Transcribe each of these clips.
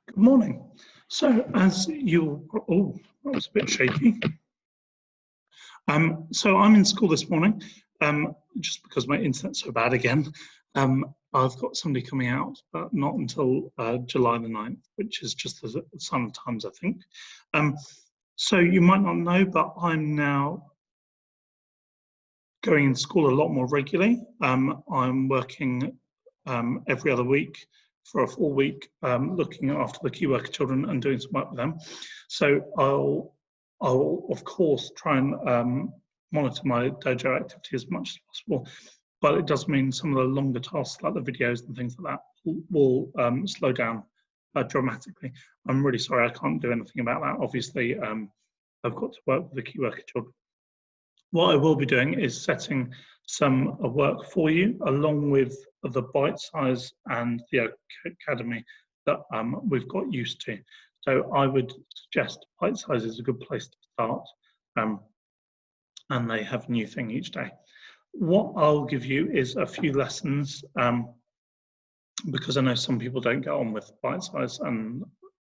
Good morning. So, as you, oh, that was a bit shaky. So I'm in school this morning, just because my internet's so bad again. I've got somebody coming out, but not until July the 9th, which is just the sign of times, I think. So you might not know, but I'm now going to school a lot more regularly. I'm working every other week for a full week, looking after the key worker children and doing some work with them. So I'll of course try and monitor my dojo activity as much as possible, but it does mean some of the longer tasks like the videos and things like that will slow down dramatically. I'm really sorry I can't do anything about that. Obviously, I've got to work with the key worker children. What I will be doing is setting some work for you along with the bite size and the academy that we've got used to. So I would suggest bite size is a good place to start, and they have a new thing each day. What I'll give you is a few lessons, because I know some people don't get on with bite size, and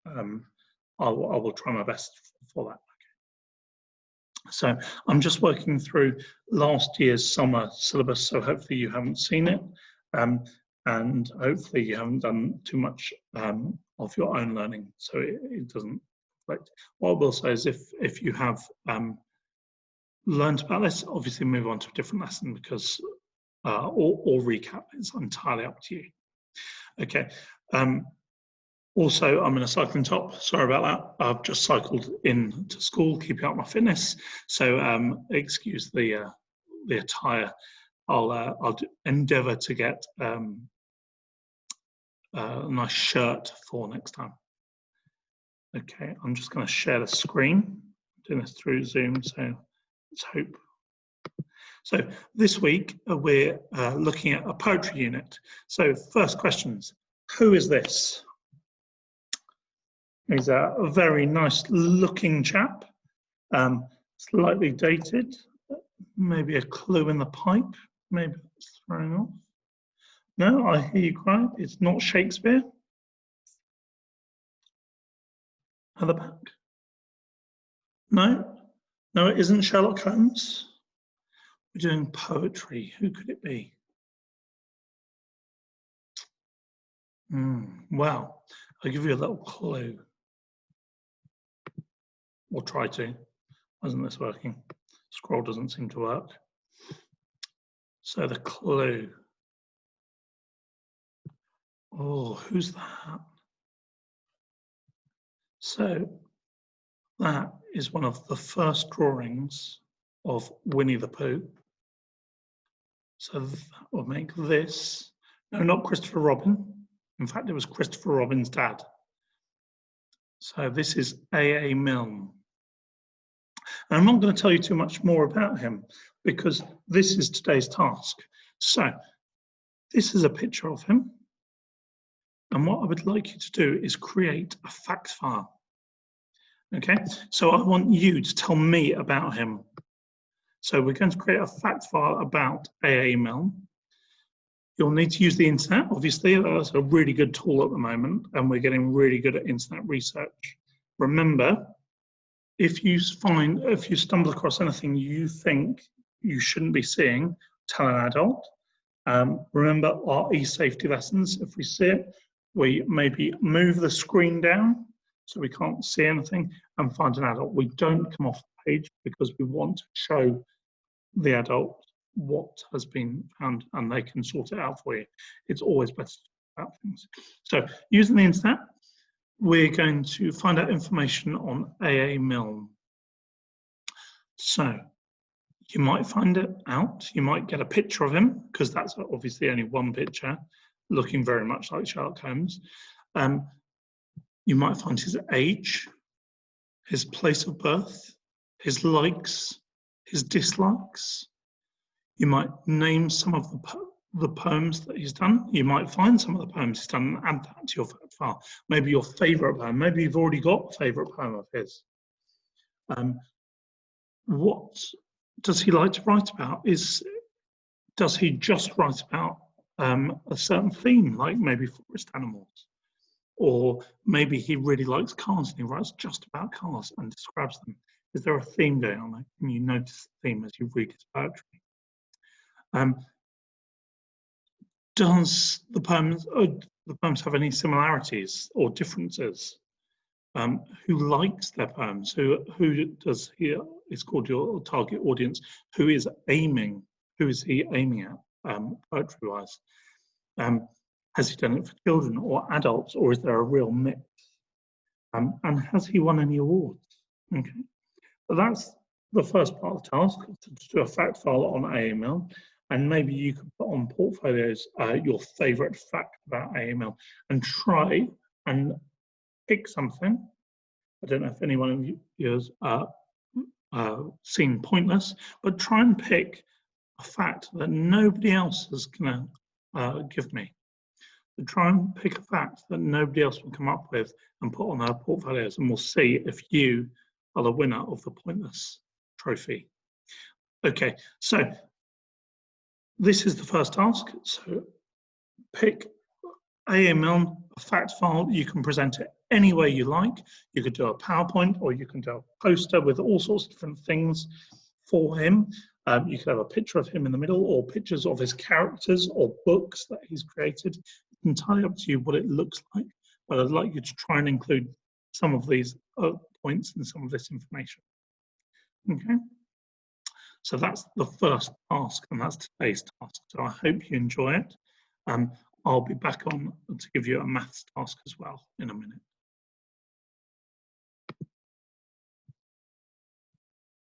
I will try my best for that. So I'm just working through last year's summer syllabus, so hopefully you haven't seen it, and hopefully you haven't done too much of your own learning, so it doesn't reflect. What I will say is if you have learned about this, obviously move on to a different lesson because, or recap, it's entirely up to you. Okay. Also, I'm in a cycling top. Sorry about that. I've just cycled in to school, keeping up my fitness. So excuse the attire. I'll endeavour to get a nice shirt for next time. Okay, I'm just going to share the screen. I'm doing this through Zoom, so let's hope. So this week we're looking at a poetry unit. So first questions: who is this? He's a very nice looking chap, slightly dated, maybe a clue in the pipe, maybe it's throwing off. No, I hear you cry, it's not Shakespeare. At the back. No, no, it isn't Sherlock Holmes. We're doing poetry, who could it be? Well, I'll give you a little clue. Or try to. Isn't this working? Scroll doesn't seem to work. So the clue. Oh, who's that? So that is one of the first drawings of Winnie the Pooh. So that will make this. No, not Christopher Robin. In fact, it was Christopher Robin's dad. So this is A.A. Milne. And I'm not going to tell you too much more about him because this is today's task. So this is a picture of him. And what I would like you to do is create a fact file. Okay, so I want you to tell me about him. So we're going to create a fact file about A.A. Milne. You'll need to use the internet, obviously. That's a really good tool at the moment, and we're getting really good at internet research. Remember, if you stumble across anything you think you shouldn't be seeing, tell an adult. Remember our e-safety lessons. If we see it, we maybe move the screen down so we can't see anything and find an adult. We don't come off the page because we want to show the adult what has been found and they can sort it out for you. It's always better to talk about things. So using the internet, we're going to find out information on A.A. Milne. So you might find it out, you might get a picture of him, because that's obviously only one picture, looking very much like Sherlock Holmes. You might find his age, his place of birth, his likes, his dislikes. You might name some of the poems that he's done. You might find some of the poems he's done and add that to your fact file. Maybe your favourite poem. Maybe you've already got a favourite poem of his. What does he like to write about? Does he just write about a certain theme, like maybe forest animals? Or maybe he really likes cars and he writes just about cars and describes them. Is there a theme going on there? Can you notice the theme as you read his poetry? Does the poems have any similarities or differences? Who likes their poems? Who does he is called your target audience? Who is aiming? Who is he aiming at poetry-wise? Has he done it for children or adults, or is there a real mix? And has he won any awards? Okay, so that's the first part of the task, to do a fact file on AML. And maybe you could put on portfolios your favourite fact about AML and try and pick something. I don't know if anyone of you has seen Pointless, but try and pick a fact that nobody else is going to give me. So try and pick a fact that nobody else will come up with and put on their portfolios, and we'll see if you are the winner of the Pointless trophy. Okay, so this is the first task. So pick AML, a fact file. You can present it any way you like. You could do a PowerPoint, or you can do a poster with all sorts of different things for him. You could have a picture of him in the middle, or pictures of his characters or books that he's created. It's entirely up to you what it looks like, but I'd like you to try and include some of these points and some of this information. Okay, so that's the first task, and that's today's task. So I hope you enjoy it. I'll be back on to give you a maths task as well in a minute.